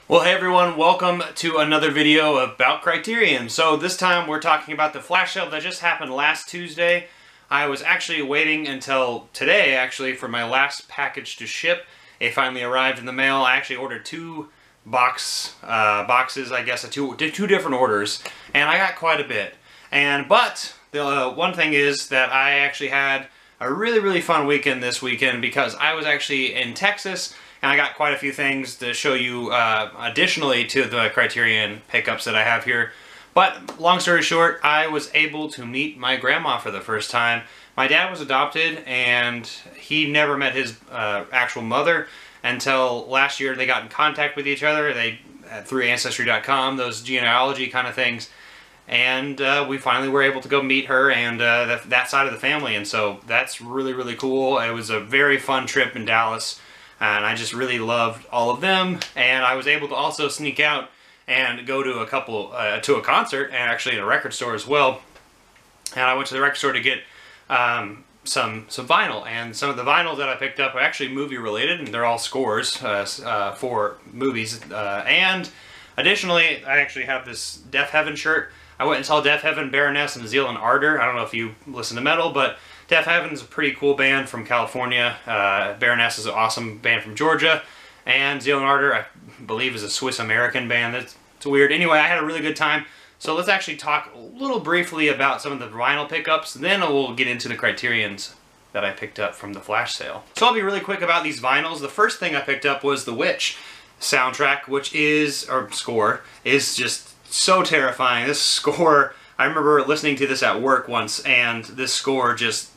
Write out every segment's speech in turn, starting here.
Well, hey everyone, welcome to another video about Criterion. So this time we're talking about the flash sale that just happened last Tuesday. I was actually waiting until today, actually, for my last package to ship. It finally arrived in the mail. I actually ordered two boxes, I guess, two different orders, and I got quite a bit. But the one thing is that I actually had a really fun weekend this weekend because I was actually in Texas. And I got quite a few things to show you additionally to the Criterion pickups that I have here. But long story short, I was able to meet my grandma for the first time. My dad was adopted and he never met his actual mother until last year. They got in contact with each other through Ancestry.com, those genealogy kind of things. And we finally were able to go meet her and that side of the family. And so that's really cool. It was a very fun trip in Dallas. And I just really loved all of them, and I was able to also sneak out and go to a concert, and actually in a record store as well. And I went to the record store to get some vinyl, and some of the vinyls that I picked up are actually movie related, and they're all scores for movies. And additionally, I actually have this Deaf Heaven shirt. I went and saw Deaf Heaven, Baroness, and Zeal and Ardor. I don't know if you listen to metal, but Deaf Heaven is a pretty cool band from California. Baroness is an awesome band from Georgia. And Zeal and Ardor, I believe, is a Swiss-American band. It's weird. Anyway, I had a really good time. So let's actually talk a little briefly about some of the vinyl pickups. Then we'll get into the Criterions that I picked up from the flash sale. So I'll be really quick about these vinyls. The first thing I picked up was The Witch soundtrack, score, is just so terrifying. This score, I remember listening to this at work once, and this score just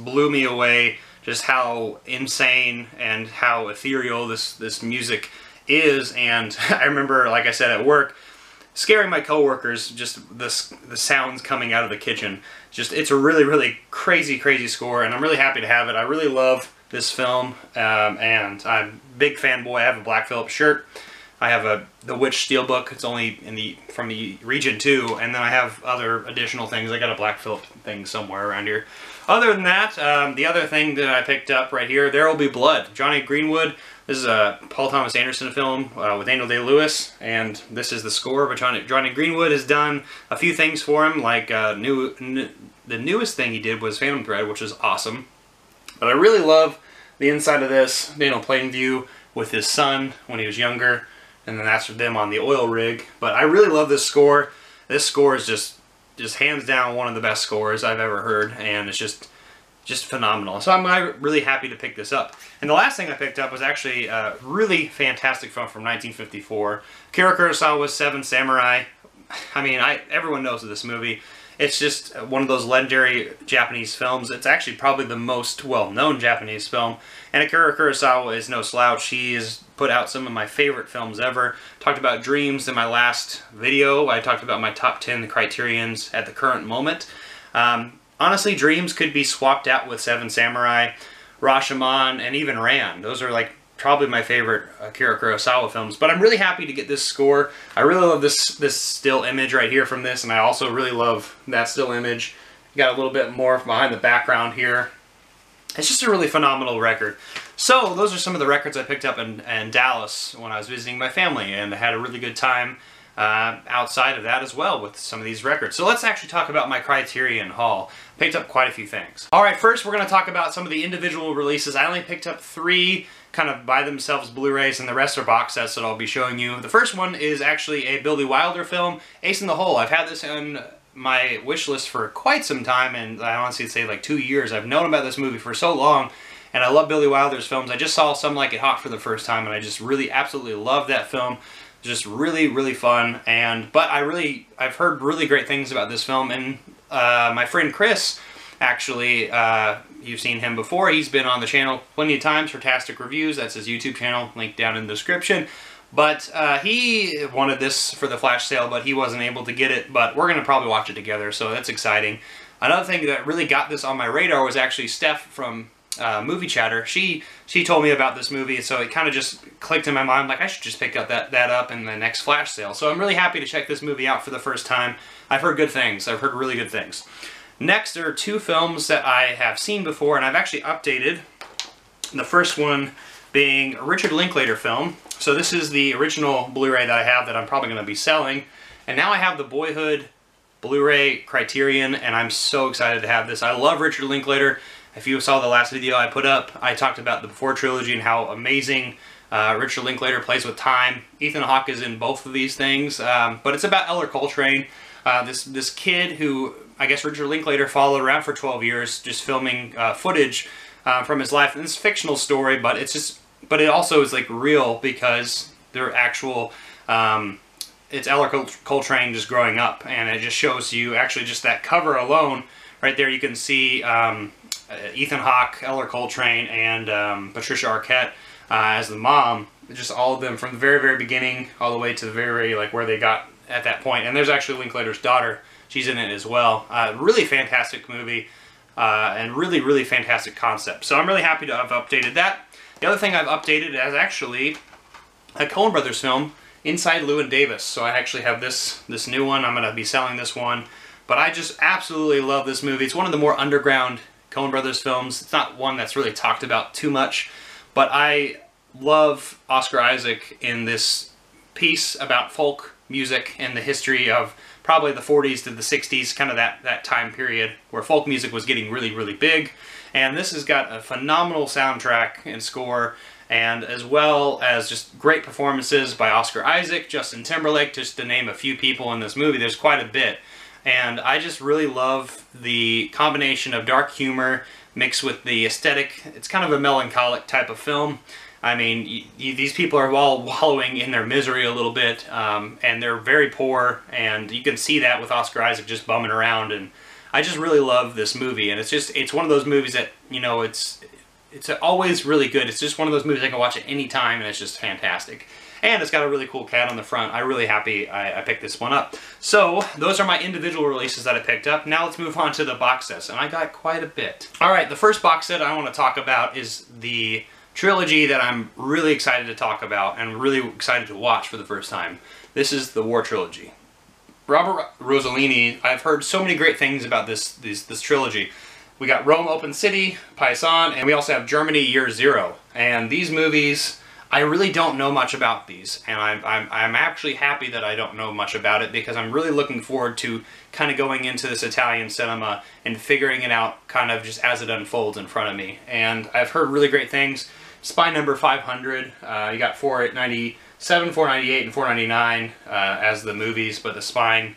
blew me away, just how insane and how ethereal this music is. And I remember, like I said, at work, scaring my coworkers, just the sounds coming out of the kitchen. It's a really crazy score, and I'm really happy to have it. I really love this film, and I'm a big fanboy. I have a Black Phillip shirt. I have the Witch Steelbook. It's only from the region 2, and then I have other additional things. I got a Black Phillip thing somewhere around here. Other than that, the other thing that I picked up right here, There Will Be Blood. Jonny Greenwood. This is a Paul Thomas Anderson film with Daniel Day-Lewis, and this is the score. But Jonny Greenwood has done a few things for him, like the newest thing he did was Phantom Thread, which is awesome. But I really love the inside of this, plain view with his son when he was younger. And then that's them on the oil rig. But I really love this score. This score is just hands down one of the best scores I've ever heard, and it's just phenomenal. So I'm really happy to pick this up. And the last thing I picked up was actually a really fantastic film from 1954. Akira Kurosawa's Seven Samurai. I mean, everyone knows of this movie. It's just one of those legendary Japanese films. It's actually probably the most well-known Japanese film. And Akira Kurosawa is no slouch. He has put out some of my favorite films ever. Talked about Dreams in my last video. I talked about my top 10 Criterions at the current moment. Honestly, Dreams could be swapped out with Seven Samurai, Rashomon, and even Ran. Those are like probably my favorite Akira Kurosawa films. But I'm really happy to get this score. I really love this still image right here from this, and I also really love that still image. You got a little bit more behind the background here. It's just a really phenomenal record. So those are some of the records I picked up in Dallas when I was visiting my family, and I had a really good time outside of that as well with some of these records. So let's actually talk about my Criterion haul. Picked up quite a few things. Alright, first we're going to talk about some of the individual releases. I only picked up 3 kind of by themselves Blu-rays, and the rest are box sets that I'll be showing you. The first one is actually a Billy Wilder film, Ace in the Hole. I've had this on my wish list for quite some time, and I honestly say like 2 years. I've known about this movie for so long, and I love Billy Wilder's films. I just saw Some Like It Hot for the first time, and I just really absolutely love that film. Just really fun. But I've heard really great things about this film, and my friend Cris, actually, you've seen him before. He's been on the channel plenty of times for Tastic Reviews. That's his YouTube channel, link down in the description. But he wanted this for the flash sale, but he wasn't able to get it. But we're going to probably watch it together, so that's exciting. Another thing that really got this on my radar was actually Steph from Movie Chatter. She told me about this movie, so it kind of just clicked in my mind, like I should just pick up that up in the next flash sale. So I'm really happy to check this movie out for the first time. I've heard good things. I've heard really good things. Next, there are 2 films that I have seen before, and I've actually updated. The first one being a Richard Linklater film, So this is the original Blu-ray that I have that I'm probably going to be selling. And now I have the Boyhood Blu-ray Criterion, and I'm so excited to have this. I love Richard Linklater. If you saw the last video I put up, I talked about the Before trilogy and how amazing Richard Linklater plays with time. Ethan Hawke is in both of these things, but it's about Eller Coltrane, this kid who I guess Richard Linklater followed around for 12 years, just filming footage from his life. And it's a fictional story, but it also is like real because they're actual. It's Eller Coltrane just growing up, and it just shows you actually just that cover alone. Right there, you can see Ethan Hawke, Eller Coltrane, and Patricia Arquette as the mom. Just all of them from the very, very beginning all the way to the very, like where they got at that point. And there's actually Linklater's daughter. She's in it as well. Really fantastic movie and really, really fantastic concept. So I'm really happy to have updated that. The other thing I've updated is actually a Coen Brothers film, Inside Llewyn Davis. So I actually have this new one. I'm going to be selling this one. But I just absolutely love this movie. It's one of the more underground Coen Brothers films. It's not one that's really talked about too much. But I love Oscar Isaac in this piece about folk music and the history of probably the 40s to the 60s, kind of that time period where folk music was getting really, really big. And this has got a phenomenal soundtrack and score, and as well as just great performances by Oscar Isaac, Justin Timberlake, just to name a few people in this movie. There's quite a bit. And I just really love the combination of dark humor mixed with the aesthetic. It's kind of a melancholic type of film. I mean, these people are all wallowing in their misery a little bit, and they're very poor, and you can see that with Oscar Isaac just bumming around. And I just really love this movie, and it's one of those movies that, you know, it's always really good. It's just one of those movies I can watch at any time, and it's just fantastic. And it's got a really cool cat on the front. I'm really happy I picked this one up. So, those are my individual releases that I picked up. Now let's move on to the box sets, and I got quite a bit. Alright, the first box set I want to talk about is the trilogy that I'm really excited to talk about and really excited to watch for the first time. This is the War Trilogy. Robert Rossellini, I've heard so many great things about this trilogy. We got Rome Open City, Paysan, and we also have Germany Year Zero. And these movies, I really don't know much about these, and I'm actually happy that I don't know much about it, because I'm really looking forward to kind of going into this Italian cinema and figuring it out kind of just as it unfolds in front of me. And I've heard really great things. Spy number 500, you got 497, 498, and 499 as the movies, but the spine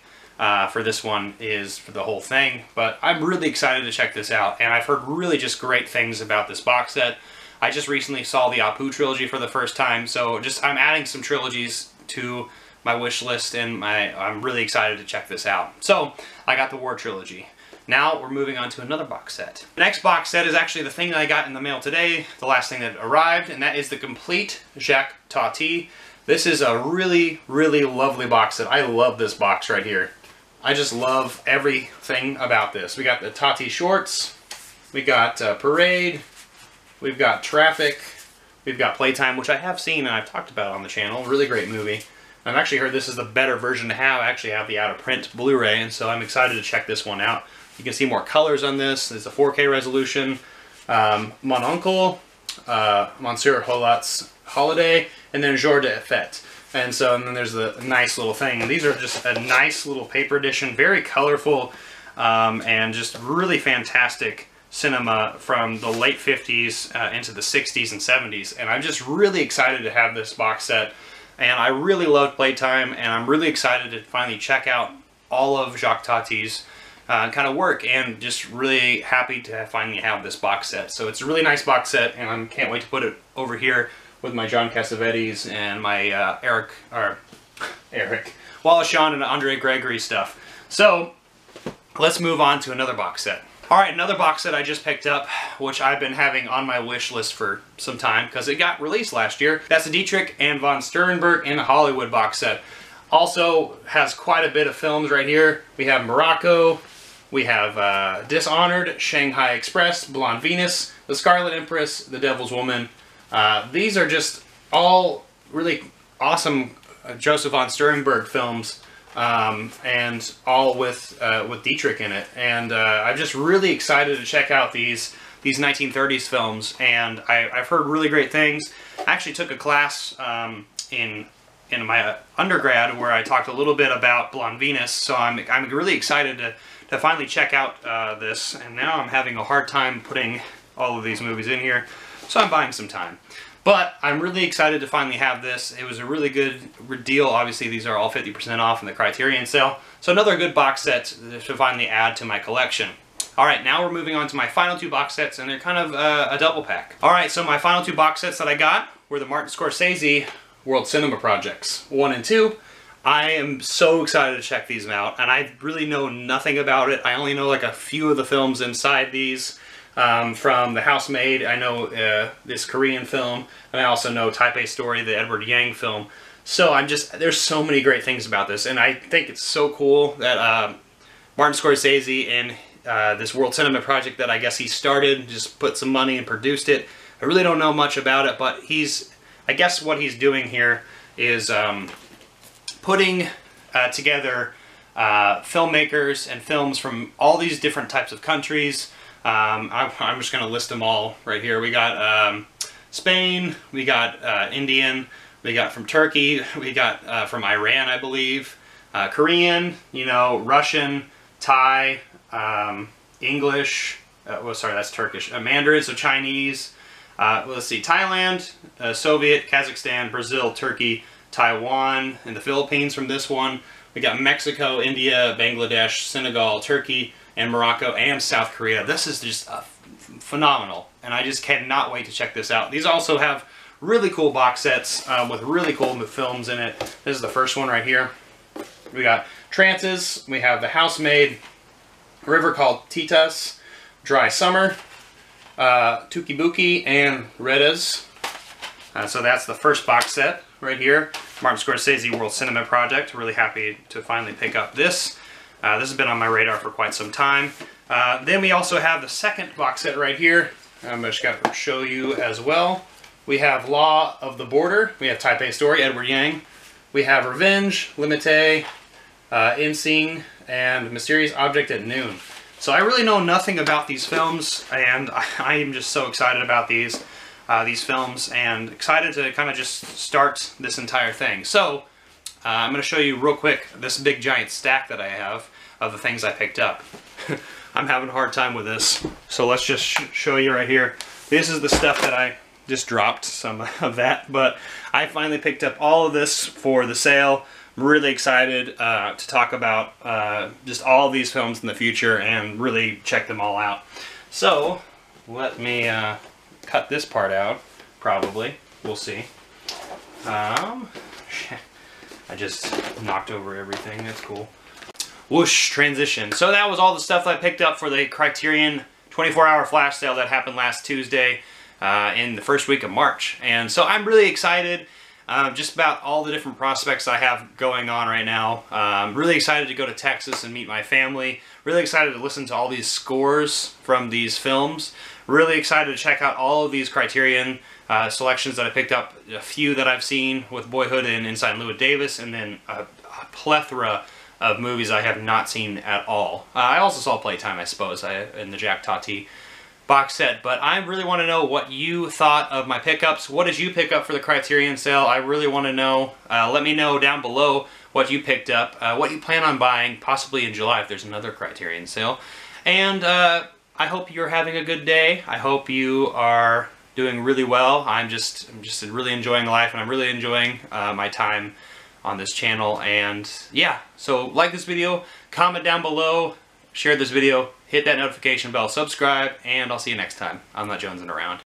for this one is for the whole thing. But I'm really excited to check this out, and I've heard really just great things about this box set. I just recently saw the Apu trilogy for the first time, so I'm adding some trilogies to my wish list, and I'm really excited to check this out. So I got the War Trilogy. Now we're moving on to another box set. The next box set is actually the thing that I got in the mail today, the last thing that arrived, and that is the complete Jacques Tati. This is a really, really lovely box set. I love this box right here. I just love everything about this. We got the Tati shorts, we got Parade, we've got Traffic, we've got Playtime, which I have seen and I've talked about on the channel. Really great movie. I've actually heard this is the better version to have. I actually have the out-of-print Blu-ray, and so I'm excited to check this one out. You can see more colors on this. There's a 4K resolution. Mon Oncle, Monsieur Holat's Holiday, and then Jour de Fête. And then there's the nice little thing. And these are just a nice little paper edition, very colorful, and just really fantastic cinema from the late 50s into the 60s and 70s. And I'm just really excited to have this box set. And I really loved Playtime, and I'm really excited to finally check out all of Jacques Tati's kind of work, and just really happy to finally have this box set. So it's a really nice box set, and I can't wait to put it over here with my John Cassavetes and my Eric Wallace Shawn and Andre Gregory stuff. So let's move on to another box set. Alright, another box set I just picked up, which I've been having on my wish list for some time because it got released last year. That's the Dietrich and von Sternberg in Hollywood box set. Also has quite a bit of films right here. We have Morocco, we have Dishonored, Shanghai Express, Blonde Venus, The Scarlet Empress, The Devil's Woman. These are just all really awesome Joseph von Sternberg films, and all with Dietrich in it. And I'm just really excited to check out these these 1930s films, and I've heard really great things. I actually took a class in my undergrad where I talked a little bit about Blonde Venus, so I'm really excited to finally check out this, and now I'm having a hard time putting all of these movies in here, so I'm buying some time. But I'm really excited to finally have this. It was a really good deal. Obviously, these are all 50% off in the Criterion sale, so another good box set to finally add to my collection. Alright, now we're moving on to my final two box sets, and they're kind of a double pack. Alright, so my final two box sets that I got were the Martin Scorsese World Cinema Projects 1 and 2. I am so excited to check these out, and I really know nothing about it. I only know like a few of the films inside these. From The Housemaid, I know this Korean film, and I also know Type A Story, the Edward Yang film. So there's so many great things about this, and I think it's so cool that Martin Scorsese and this World Cinema Project that I guess he started, just put some money and produced it. I really don't know much about it, but I guess what he's doing here is putting together filmmakers and films from all these different types of countries. I'm just going to list them all right here. We got Spain, we got Indian, we got from Turkey, we got from Iran, I believe, Korean, Russian, Thai, English, well, sorry, that's Turkish, Mandarin, so Chinese, let's see, Thailand, Soviet, Kazakhstan, Brazil, Turkey, Taiwan, and the Philippines from this one. We got Mexico, India, Bangladesh, Senegal, Turkey, and Morocco, and South Korea. This is just phenomenal, and I just cannot wait to check this out. These also have really cool box sets with really cool films in it. This is the first one right here. We got Trances, we have The Housemaid, A River Called Titas, Dry Summer, Tukibuki, and Redes. So that's the first box set right here. Martin Scorsese World Cinema Project. Really happy to finally pick up this. This has been on my radar for quite some time. Then we also have the second box set right here. I'm just going to show you as well. We have Law of the Border. We have Type A Story, Edward Yang. We have Revenge, Limite, Insane, and Mysterious Object at Noon. So I really know nothing about these films, and I am just so excited about these films, and excited to kind of just start this entire thing. So I'm going to show you real quick this big giant stack that I have of the things I picked up. I'm having a hard time with this, so let's just show you right here. This is the stuff that I just dropped, some of that, but I finally picked up all of this for the sale. I'm really excited to talk about just all of these films in the future and really check them all out. So let me cut this part out, probably. We'll see. I just knocked over everything. That's cool. Whoosh, transition. So that was all the stuff I picked up for the Criterion 24-hour flash sale that happened last Tuesday in the first week of March. And so I'm really excited just about all the different prospects I have going on right now. I'm really excited to go to Texas and meet my family. Really excited to listen to all these scores from these films. Really excited to check out all of these Criterion selections that I picked up. A few that I've seen with Boyhood and Inside Llewyn Davis, and then a plethora of movies I have not seen at all. I also saw Playtime, I suppose, in the Jack Tati box set, but I really want to know what you thought of my pickups. What did you pick up for the Criterion sale? I really want to know. Let me know down below what you picked up, what you plan on buying, possibly in July if there's another Criterion sale. And I hope you're having a good day. I hope you are doing really well. I'm just really enjoying life, and I'm really enjoying my time on this channel. And yeah, so like this video, comment down below, share this video, hit that notification bell, subscribe, and I'll see you next time. I'm not jonesing around.